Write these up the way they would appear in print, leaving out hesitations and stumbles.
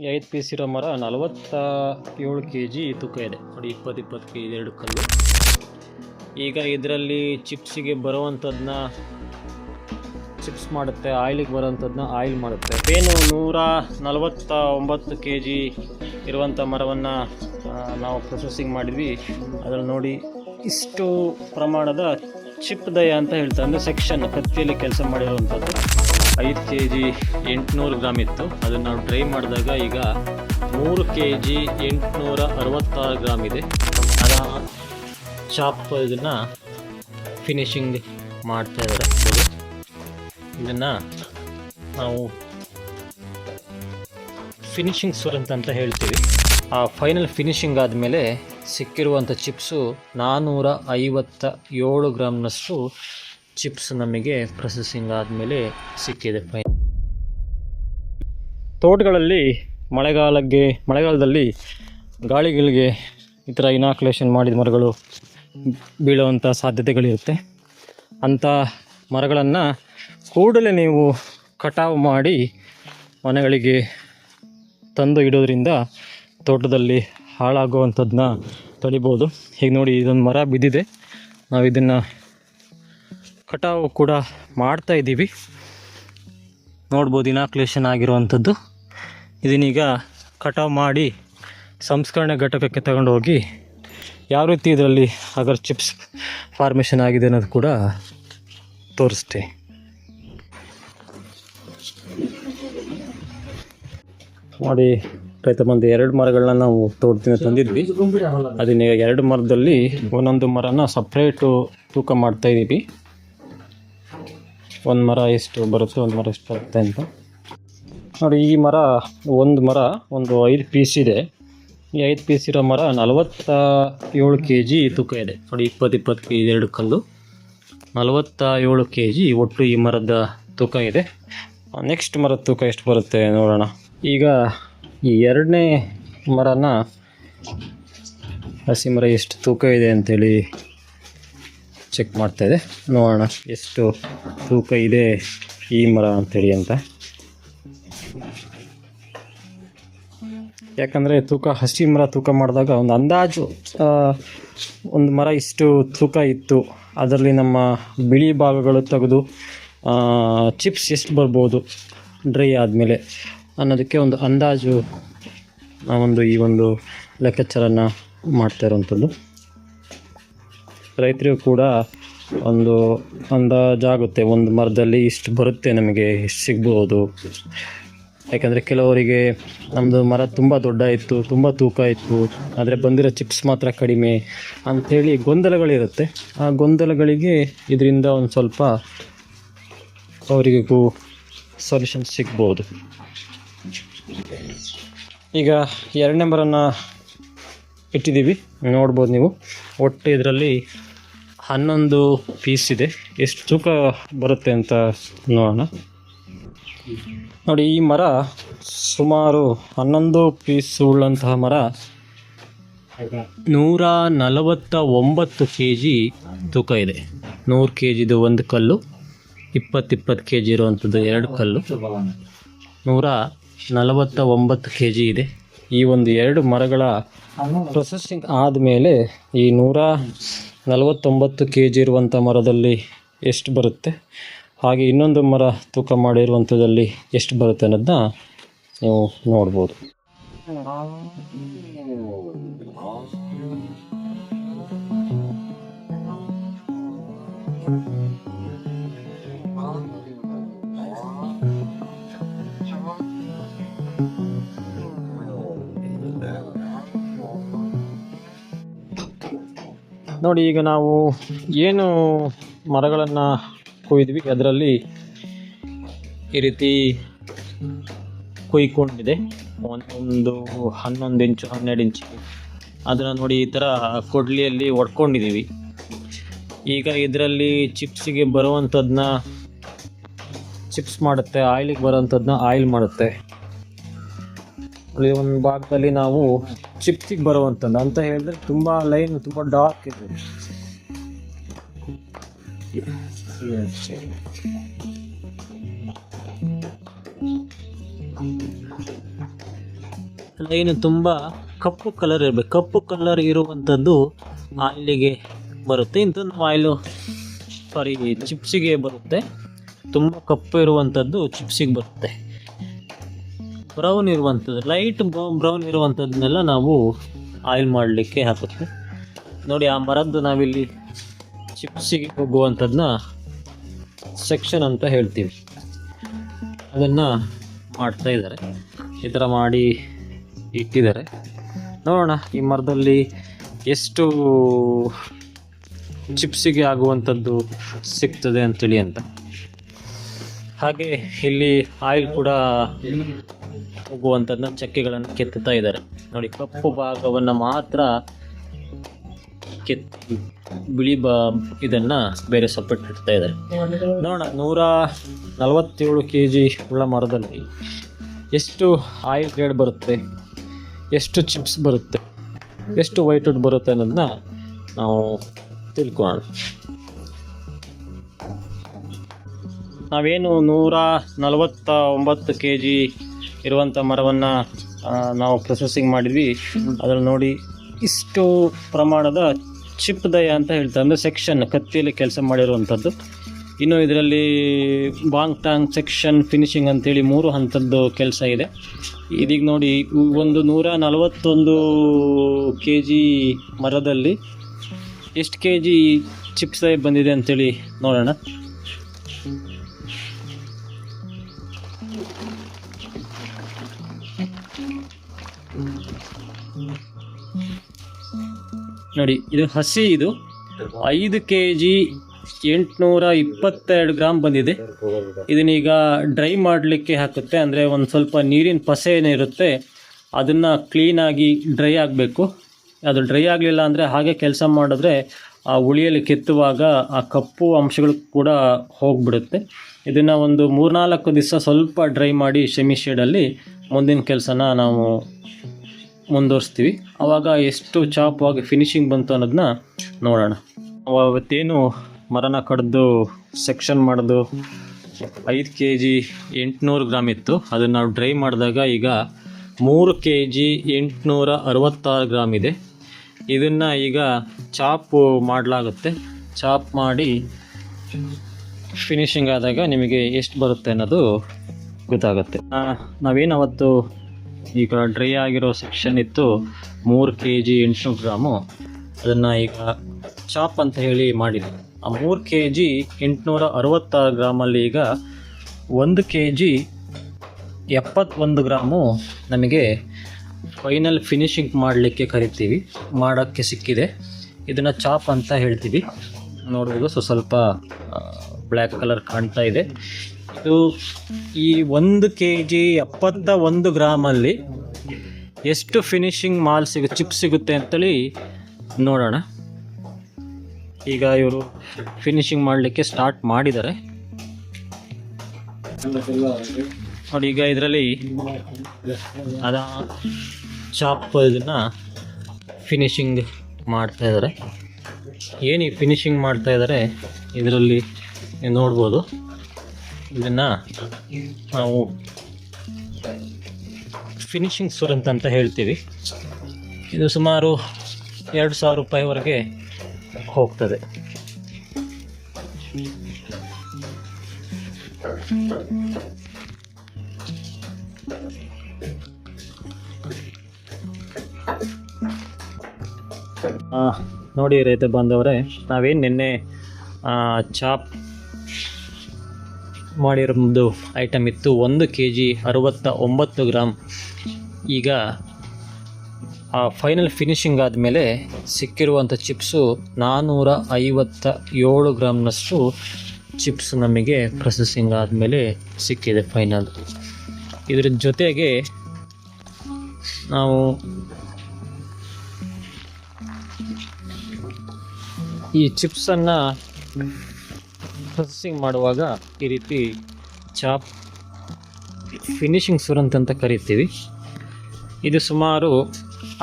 ಈ 5 ಪೀಸ್ ಇರೋ ಮರ 47 kg ತೂಕ ಇದೆ ನೋಡಿ. 20 kg ಎರಡು ಕಲ್ಲು. ಈಗ ಇದರಲ್ಲಿ ಚಿಪ್ಸಿಗೆ ಬರುವಂಥದ್ದನ್ನ ಚಿಪ್ಸ್ ಮಾಡುತ್ತೆ, ಆಯಿಲಿಗೆ ಬರೋವಂಥದ್ದನ್ನ ಆಯಿಲ್ ಮಾಡುತ್ತೆ. ಏನು 149 kg ಇರುವಂಥ ಮರವನ್ನು ನಾವು ಪ್ರೊಸೆಸಿಂಗ್ ಮಾಡಿದ್ವಿ. ಅದರಲ್ಲಿ ನೋಡಿ ಇಷ್ಟು ಪ್ರಮಾಣದ ಚಿಪ್ ದಯ ಅಂತ ಹೇಳ್ತಾರೆ, ಅಂದರೆ ಸೆಕ್ಷನ್ ಕತ್ತಿಯಲ್ಲಿ ಕೆಲಸ ಮಾಡಿರುವಂಥದ್ದು. 5 kg 800 ಗ್ರಾಮ್ ಇತ್ತು. ಅದನ್ನು ನಾವು ಡ್ರೈ ಮಾಡಿದಾಗ ಈಗ 3 kg 866 ಗ್ರಾಮ್ ಇದೆ. ಅದ ಚಾಪ್ ಇದನ್ನು ಫಿನಿಶಿಂಗ್ ಮಾಡ್ತಾ ಇದ್ದಾರೆ. ಇದನ್ನು ನಾವು ಫಿನಿಶಿಂಗ್ ಸುರಂತ ಅಂತ ಹೇಳ್ತೀವಿ. ಆ ಫೈನಲ್ ಫಿನಿಶಿಂಗ್ ಆದಮೇಲೆ ಸಿಕ್ಕಿರುವಂಥ ಚಿಪ್ಸು 457 ಗ್ರಾಮ್ನಷ್ಟು ಚಿಪ್ಸ್ ನಮಗೆ ಪ್ರೊಸೆಸಿಂಗ್ ಆದಮೇಲೆ ಸಿಕ್ಕಿದೆ. ತೋಟಗಳಲ್ಲಿ ಮಳೆಗಾಲದಲ್ಲಿ ಗಾಳಿಗಳಿಗೆ ಈ ಥರ ಇನಾಕ್ಯುಲೇಷನ್ ಮಾಡಿದ ಮರಗಳು ಬೀಳುವಂಥ ಸಾಧ್ಯತೆಗಳಿರುತ್ತೆ. ಅಂಥ ಮರಗಳನ್ನು ಕೂಡಲೇ ನೀವು ಕಟಾವು ಮಾಡಿ ಮನೆಗಳಿಗೆ ತಂದು ಇಡೋದ್ರಿಂದ ತೋಟದಲ್ಲಿ ಹಾಳಾಗುವಂಥದ್ದನ್ನ ತಡಿಬೋದು. ಹೀಗೆ ನೋಡಿ, ಇದೊಂದು ಮರ ಬಿದ್ದಿದೆ. ನಾವು ಇದನ್ನು ಕಟಾವು ಕೂಡ ಮಾಡ್ತಾ ಇದ್ದೀವಿ. ನೋಡ್ಬೋದು ಇನಾಕ್ಯುಲೇಷನ್ ಆಗಿರುವಂಥದ್ದು. ಇದನ್ನೀಗ ಕಟಾವು ಮಾಡಿ ಸಂಸ್ಕರಣೆ ಘಟಕಕ್ಕೆ ತಗೊಂಡು ಹೋಗಿ ಯಾವ ರೀತಿ ಇದರಲ್ಲಿ ಅಗರ್ ಚಿಪ್ಸ್ ಫಾರ್ಮೇಷನ್ ಆಗಿದೆ ಅನ್ನೋದು ಕೂಡ ತೋರಿಸ್ತೆ. ನೋಡಿ ರೈತ ಬಂದು 2 ಮರಗಳನ್ನ ನಾವು ತೋಟದಿಂದ ತಂದಿದ್ವಿ. ಅದನ್ನ 2 ಮರದಲ್ಲಿ ಒಂದೊಂದು ಮರನ ಸಪ್ರೇಟು ತೂಕ ಮಾಡ್ತಾ ಇದ್ದೀವಿ. ಒಂದು ಮರ ಎಷ್ಟು ಬರುತ್ತೆ, ಒಂದು ಮರ ಎಷ್ಟು ಬರುತ್ತೆ ಅಂತ ನೋಡಿ. ಈ ಮರ ಒಂದು 5 ಪೀಸ್ ಇದೆ. ಈ 5 ಪೀಸ್ ಇರೋ ಮರ 47 kg ತೂಕ ಇದೆ ನೋಡಿ. 20 kg ಎರಡು ಕಲ್ಲು, 47 kg ಒಟ್ಟು ಈ ಮರದ ತೂಕ ಇದೆ. ನೆಕ್ಸ್ಟ್ ಮರದ ತೂಕ ಎಷ್ಟು ಬರುತ್ತೆ ನೋಡೋಣ. ಈಗ ಈ 2ನೇ ಮರನ ಹಸಿ ಮರ ಎಷ್ಟು ತೂಕ ಇದೆ ಅಂಥೇಳಿ ಚೆಕ್ ಮಾಡ್ತಾಯಿದೆ. ನೋಡೋಣ ಎಷ್ಟು ತೂಕ ಇದೆ ಈ ಮರ ಅಂಥೇಳಿ ಅಂತ. ಯಾಕಂದರೆ ಹಸಿ ಮರ ತೂಕ ಮಾಡಿದಾಗ ಒಂದು ಅಂದಾಜು ಒಂದು ಮರ ಇಷ್ಟು ತೂಕ ಇತ್ತು, ಅದರಲ್ಲಿ ನಮ್ಮ ಬಿಳಿ ಭಾಗಗಳು ತೆಗೆದು ಚಿಪ್ಸ್ ಎಷ್ಟು ಬರ್ಬೋದು ಡ್ರೈ ಆದಮೇಲೆ ಅನ್ನೋದಕ್ಕೆ ಒಂದು ಅಂದಾಜು ಈ ಒಂದು ಲೆಕ್ಕಾಚಾರನ ಮಾಡ್ತಾ ಇರೋವಂಥದ್ದು. ರೈತರಿಗೂ ಕೂಡ ಒಂದು ಅಂದಾಜಾಗುತ್ತೆ, ಒಂದು ಮರದಲ್ಲಿ ಇಷ್ಟು ಬರುತ್ತೆ, ನಮಗೆ ಇಷ್ಟು ಸಿಗ್ಬೋದು. ಯಾಕಂದರೆ ಕೆಲವರಿಗೆ ನಮ್ಮದು ಮರ ತುಂಬ ದೊಡ್ಡ ಇತ್ತು, ತುಂಬ ತೂಕ ಇತ್ತು, ಆದರೆ ಬಂದಿರೋ ಚಿಪ್ಸ್ ಮಾತ್ರ ಕಡಿಮೆ ಅಂಥೇಳಿ ಗೊಂದಲಗಳಿರುತ್ತೆ. ಆ ಗೊಂದಲಗಳಿಗೆ ಇದರಿಂದ ಒಂದು ಸ್ವಲ್ಪ ಅವರಿಗೂ ಸೊಲ್ಯೂಷನ್ ಸಿಗ್ಬೋದು. ಈಗ 2ನೇ ಮರನ ಇಟ್ಟಿದ್ದೀವಿ, ನೋಡ್ಬೋದು ನೀವು. ಒಟ್ಟು ಇದರಲ್ಲಿ 11 ಪೀಸ್ ಇದೆ. ಎಷ್ಟು ತೂಕ ಬರುತ್ತೆ ಅಂತ ನೋಡೋಣ. ನೋಡಿ, ಈ ಮರ ಸುಮಾರು 11 ಪೀಸ್ ಉಳ್ಳಂತಹ ಮರ 149 kg ತೂಕ ಇದೆ. 100 kgದು ಒಂದು ಕಲ್ಲು, 20 kg ಇರುವಂಥದ್ದು 2 ಕಲ್ಲು, 149 kg ಇದೆ. ಈ ಒಂದು 2 ಮರಗಳ ಪ್ರೊಸೆಸಿಂಗ್ ಆದಮೇಲೆ ಈ 149 kg ಇರುವಂಥ ಮರದಲ್ಲಿ ಎಷ್ಟು ಬರುತ್ತೆ, ಹಾಗೆ ಇನ್ನೊಂದು ಮರ ತೂಕ ಮಾಡಿರುವಂಥದ್ದಲ್ಲಿ ಎಷ್ಟು ಬರುತ್ತೆ ಅನ್ನೋದನ್ನ ನೀವು ನೋಡ್ಬೋದು. ನೋಡಿ, ಈಗ ನಾವು ಏನು ಮರಗಳನ್ನು ಕೊಯ್ದ್ವಿ ಅದರಲ್ಲಿ ಈ ರೀತಿ ಕೊಯ್ಕೊಂಡಿದೆ. ಒಂದು 11 ಇಂಚು 12 ಇಂಚು ಅದನ್ನು ನೋಡಿ ಈ ಥರ ಕೊಡ್ಲಿಯಲ್ಲಿ ಒಡ್ಕೊಂಡಿದ್ದೀವಿ. ಈಗ ಇದರಲ್ಲಿ ಚಿಪ್ಸಿಗೆ ಬರುವಂಥದ್ದನ್ನ ಚಿಪ್ಸ್ ಮಾಡುತ್ತೆ, ಆಯಿಲಿಗೆ ಬರೋವಂಥದ್ದನ್ನ ಆಯಿಲ್ ಮಾಡುತ್ತೆ. ಒಂದು ಭಾಗದಲ್ಲಿ ನಾವು ಚಿಪ್ಸಿಗೆ ಬರುವಂಥದ್ದು ಅಂತ ಹೇಳಿದ್ರೆ ತುಂಬ ಲೈನ್ ತುಂಬ ಡಾರ್ಕ್ ಇದೆ. ಲೈನ್ ತುಂಬ ಕಪ್ಪು ಕಲರ್ ಇರಬೇಕು. ಕಪ್ಪು ಕಲರ್ ಇರುವಂಥದ್ದು ಆಯಿಲಿಗೆ ಬರುತ್ತೆ, ಇಂಥದ್ದು ಆಯಿಲು ಚಿಪ್ಸಿಗೆ ಬರುತ್ತೆ. ತುಂಬ ಕಪ್ಪು ಇರುವಂಥದ್ದು ಚಿಪ್ಸಿಗೆ ಬರುತ್ತೆ. ಬ್ರೌನ್ ಇರುವಂಥದ್ದು, ಲೈಟ್ ಬ್ರೌನ್ ಇರುವಂಥದ್ದನ್ನೆಲ್ಲ ನಾವು ಆಯಿಲ್ ಮಾಡಲಿಕ್ಕೆ ಹಾಕುತ್ತೆ. ನೋಡಿ, ಆ ಮರದ್ದು ನಾವಿಲ್ಲಿ ಚಿಪ್ಸಿಗೆ ಹೋಗುವಂಥದ್ದನ್ನ ಸೆಕ್ಷನ್ ಅಂತ ಹೇಳ್ತೀವಿ. ಅದನ್ನು ಮಾಡ್ತಾ ಇದ್ದಾರೆ, ಈ ಥರ ಮಾಡಿ ಇಟ್ಟಿದ್ದಾರೆ. ನೋಡೋಣ ಈ ಮರದಲ್ಲಿ ಎಷ್ಟು ಚಿಪ್ಸಿಗೆ ಆಗುವಂಥದ್ದು ಸಿಗ್ತದೆ ಅಂತೇಳಿ ಅಂತ. ಹಾಗೆ ಇಲ್ಲಿ ಆಯಿಲ್ ಕೂಡ ಹೋಗುವಂಥದ್ದನ್ನ ಚಕ್ಕೆಗಳನ್ನು ಕೆತ್ತುತ್ತಾ ಇದ್ದಾರೆ. ನೋಡಿ, ಕಪ್ಪು ಭಾಗವನ್ನು ಮಾತ್ರ ಕೆತ್ತಿ ಬಿಳಿ ಇದನ್ನು ಬೇರೆ ಸಪ್ರೇಟ್ ಇಡ್ತಾ ಇದ್ದಾರೆ. ನೋಡೋಣ 147 kg ಉಳ್ಳ ಮರದಲ್ಲಿ ಎಷ್ಟು ಆಯಿಲ್ ಗ್ರೇಡ್ ಬರುತ್ತೆ, ಎಷ್ಟು ಚಿಪ್ಸ್ ಬರುತ್ತೆ, ಎಷ್ಟು ವೈಟ್ ವುಡ್ ಬರುತ್ತೆ ಅನ್ನೋದನ್ನ ನಾವು ತಿಳ್ಕೊಳ್ಳೋಣ. ನಾವೇನು 149 kg ಇರುವಂಥ ಮರವನ್ನು ನಾವು ಪ್ರೊಸೆಸಿಂಗ್ ಮಾಡಿದ್ವಿ. ಅದರಲ್ಲಿ ನೋಡಿ ಇಷ್ಟು ಪ್ರಮಾಣದ ಚಿಪ್ ದಯ ಅಂತ ಹೇಳ್ತಾರೆ, ಅಂದರೆ ಸೆಕ್ಷನ್ ಕತ್ತಿಯಲ್ಲಿ ಕೆಲಸ ಮಾಡಿರುವಂಥದ್ದು. ಇನ್ನು ಇದರಲ್ಲಿ ಬಾಂಗ್ ಟಾಂಗ್ ಸೆಕ್ಷನ್ ಫಿನಿಶಿಂಗ್ ಅಂತೇಳಿ 3 ಹಂತದ್ದು ಕೆಲಸ ಇದೆ. ಇದೀಗ ನೋಡಿ, ಒಂದು 141 kg ಮರದಲ್ಲಿ ಎಷ್ಟು kg ಚಿಪ್ಸ್ ದಯ ಬಂದಿದೆ ಅಂತೇಳಿ ನೋಡೋಣ. ನೋಡಿ, ಇದು ಹಸಿ, ಇದು 5 kg 822 ಗ್ರಾಮ್ ಬಂದಿದೆ. ಇದನ್ನೀಗ ಡ್ರೈ ಮಾಡಲಿಕ್ಕೆ ಹಾಕುತ್ತೆ, ಅಂದರೆ ಒಂದು ಸ್ವಲ್ಪ ನೀರಿನ ಪಸೆ ಏನಿರುತ್ತೆ ಅದನ್ನು ಕ್ಲೀನಾಗಿ ಡ್ರೈ ಆಗಬೇಕು. ಅದು ಡ್ರೈ ಆಗಲಿಲ್ಲ ಅಂದರೆ ಹಾಗೆ ಕೆಲಸ ಮಾಡಿದ್ರೆ ಆ ಉಳಿಯಲ್ಲಿ ಕೆತ್ತುವಾಗ ಆ ಕಪ್ಪು ಅಂಶಗಳು ಕೂಡ ಹೋಗಿಬಿಡುತ್ತೆ. ಇದನ್ನು ಒಂದು 3-4 ದಿವಸ ಸ್ವಲ್ಪ ಡ್ರೈ ಮಾಡಿ ಸೆಮಿ ಶೇಡಲ್ಲಿ ಮುಂದಿನ ಕೆಲಸನ ನಾವು ಮುಂದುವರಿಸ್ತೀವಿ. ಆವಾಗ ಎಷ್ಟು ಚಾಪಾಗಿ ಫಿನಿಶಿಂಗ್ ಬಂತು ಅನ್ನೋದನ್ನ ನೋಡೋಣ. ಅವತ್ತೇನು ಮರನ ಕಡ್ದು ಸೆಕ್ಷನ್ ಮಾಡೋದು 5 kg 800 ಗ್ರಾಮ್ ಇತ್ತು, ಅದನ್ನು ನಾವು ಡ್ರೈ ಮಾಡಿದಾಗ ಈಗ 3 kg 866 ಗ್ರಾಮ್ ಇದೆ. ಇದನ್ನು ಈಗ ಚಾಪ್ ಮಾಡಲಾಗುತ್ತೆ. ಚಾಪ್ ಮಾಡಿ ಫಿನಿಶಿಂಗ್ ಆದಾಗ ನಿಮಗೆ ಎಷ್ಟು ಬರುತ್ತೆ ಅನ್ನೋದು ಗೊತ್ತಾಗುತ್ತೆ. ನಾವೇನು ಅವತ್ತು ಈಗ ಡ್ರೈ ಆಗಿರೋ ಸೆಕ್ಷನ್ ಇತ್ತು 3 kg 800 ಗ್ರಾಮು, ಅದನ್ನು ಈಗ ಚಾಪ್ ಅಂತ ಹೇಳಿ ಮಾಡಿದ್ವಿ. ಆ 3 kg 866 ಗ್ರಾಮಲ್ಲಿ ಈಗ 1 kg 71 ಗ್ರಾಮು ನಮಗೆ ಫೈನಲ್ ಫಿನಿಶಿಂಗ್ ಮಾಡಲಿಕ್ಕೆ ಕರಿತೀವಿ, ಮಾಡೋಕ್ಕೆ ಸಿಕ್ಕಿದೆ. ಇದನ್ನು ಚಾಪ್ ಅಂತ ಹೇಳ್ತೀವಿ. ನೋಡ್ಬೋದು, ಸ್ವಲ್ಪ ಬ್ಲ್ಯಾಕ್ ಕಲರ್ ಕಾಣ್ತಾ ಇದೆ. ಇದು ಈ 1 kg 71 ಗ್ರಾಮಲ್ಲಿ ಎಷ್ಟು ಫಿನಿಶಿಂಗ್ ಚಿಪ್ ಸಿಗುತ್ತೆ ಅಂತೇಳಿ ನೋಡೋಣ. ಈಗ ಇವರು ಫಿನಿಶಿಂಗ್ ಮಾಡಲಿಕ್ಕೆ ಸ್ಟಾರ್ಟ್ ಮಾಡಿದ್ದಾರೆ. ನೋಡಿ, ಈಗ ಇದರಲ್ಲಿ ಚಾಪ್ ಇದನ್ನು ಫಿನಿಶಿಂಗ್ ಮಾಡ್ತಾ ಇದ್ದಾರೆ. ಏನು ಈ ಫಿನಿಶಿಂಗ್ ಮಾಡ್ತಾ ಇದ್ದಾರೆ ಇದರಲ್ಲಿ ನೋಡ್ಬೋದು. ಇದನ್ನು ನಾವು ಫಿನಿಶಿಂಗ್ ಸುರಂತ್ ಅಂತ ಹೇಳ್ತೀವಿ. ಇದು ಸುಮಾರು 2000 ರೂಪಾಯಿವರೆಗೆ ಹೋಗ್ತದೆ. ನೋಡಿ ರೈತ ಬಾಂಧವರೇ, ನಾವೇನು ನಿನ್ನೆ ಚಾಪ್ ಮಾಡಿರೋದು ಐಟಮ್ ಇತ್ತು 1 kg 69 ಗ್ರಾಮ್. ಈಗ ಆ ಫೈನಲ್ ಫಿನಿಶಿಂಗ್ ಆದಮೇಲೆ ಸಿಕ್ಕಿರುವಂಥ ಚಿಪ್ಸು 457 ಗ್ರಾಮ್ನಷ್ಟು ಚಿಪ್ಸ್ ನಮಗೆ ಪ್ರೊಸೆಸಿಂಗ್ ಆದಮೇಲೆ ಸಿಕ್ಕಿದೆ ಫೈನಲ್. ಇದರ ಜೊತೆಗೆ ನಾವು ಈ ಚಿಪ್ಸನ್ನು ಪ್ರೊಸೆಸಿಂಗ್ ಮಾಡುವಾಗ ಈ ರೀತಿ ಚಾಪ್ ಫಿನಿಶಿಂಗ್ ಸುರಂತ್ ಅಂತ ಕರಿತೀವಿ. ಇದು ಸುಮಾರು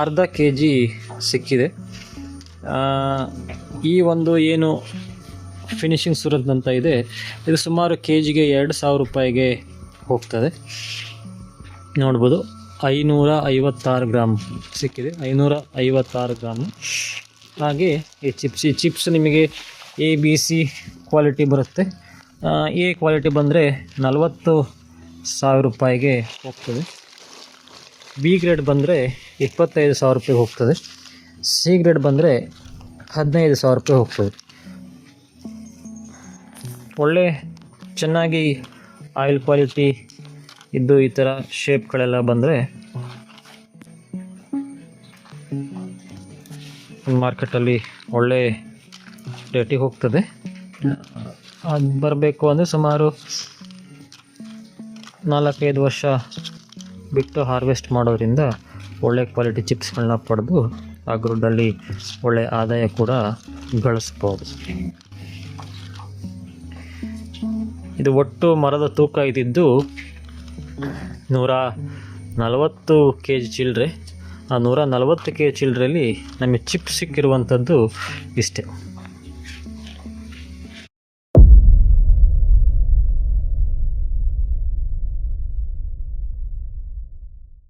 ಅರ್ಧ kg ಸಿಕ್ಕಿದೆ. ಈ ಒಂದು ಏನು ಫಿನಿಶಿಂಗ್ ಸುರಂತ್ ಅಂತ ಇದೆ, ಇದು ಸುಮಾರು kgಗೆ 2000 ರೂಪಾಯಿಗೆ ಹೋಗ್ತದೆ. ನೋಡ್ಬೋದು, 556 ಗ್ರಾಮ್ ಸಿಕ್ಕಿದೆ, 556 ಗ್ರಾಮು. ಹಾಗೆ ಈ ಚಿಪ್ಸ್ ನಿಮಗೆ ABC ಕ್ವಾಲಿಟಿ ಬರುತ್ತೆ. A ಕ್ವಾಲಿಟಿ ಬಂದರೆ 40,000 ರೂಪಾಯಿಗೆ ಹೋಗ್ತದೆ. B ಗ್ರೇಡ್ ಬಂದರೆ 25,000 ರೂಪಾಯಿಗೆ ಹೋಗ್ತದೆ. C ಗ್ರೇಡ್ ಬಂದರೆ 15,000 ರೂಪಾಯಿ ಹೋಗ್ತದೆ. ಒಳ್ಳೆ ಚೆನ್ನಾಗಿ ಆಯಿಲ್ ಕ್ವಾಲಿಟಿ ಇದ್ದು ಈ ಥರ ಶೇಪ್ಗಳೆಲ್ಲ ಬಂದರೆ ಮಾರ್ಕೆಟಲ್ಲಿ ಒಳ್ಳೆ ರೇಟಿಗೆ ಹೋಗ್ತದೆ. ಅದು ಬರಬೇಕು ಅಂದರೆ ಸುಮಾರು 4-5 ವರ್ಷ ಬಿಟ್ಟು ಹಾರ್ವೆಸ್ಟ್ ಮಾಡೋದ್ರಿಂದ ಒಳ್ಳೆ ಕ್ವಾಲಿಟಿ ಚಿಪ್ಸ್ಗಳನ್ನ ಪಡೆದು ಅಗ್ರೋದಲ್ಲಿ ಒಳ್ಳೆ ಆದಾಯ ಕೂಡ ಗಳಿಸ್ಬೋದು. ಇದು ಒಟ್ಟು ಮರದ ತೂಕ ಇದ್ದಿದ್ದು 140 kg ಚಿಲ್ಲರೆ. ಆ 140 kg ಚಿಲ್ಲರೆಯಲ್ಲಿ ನಮಗೆ ಚಿಪ್ಸ್ ಸಿಕ್ಕಿರುವಂಥದ್ದು ಇಷ್ಟೇ.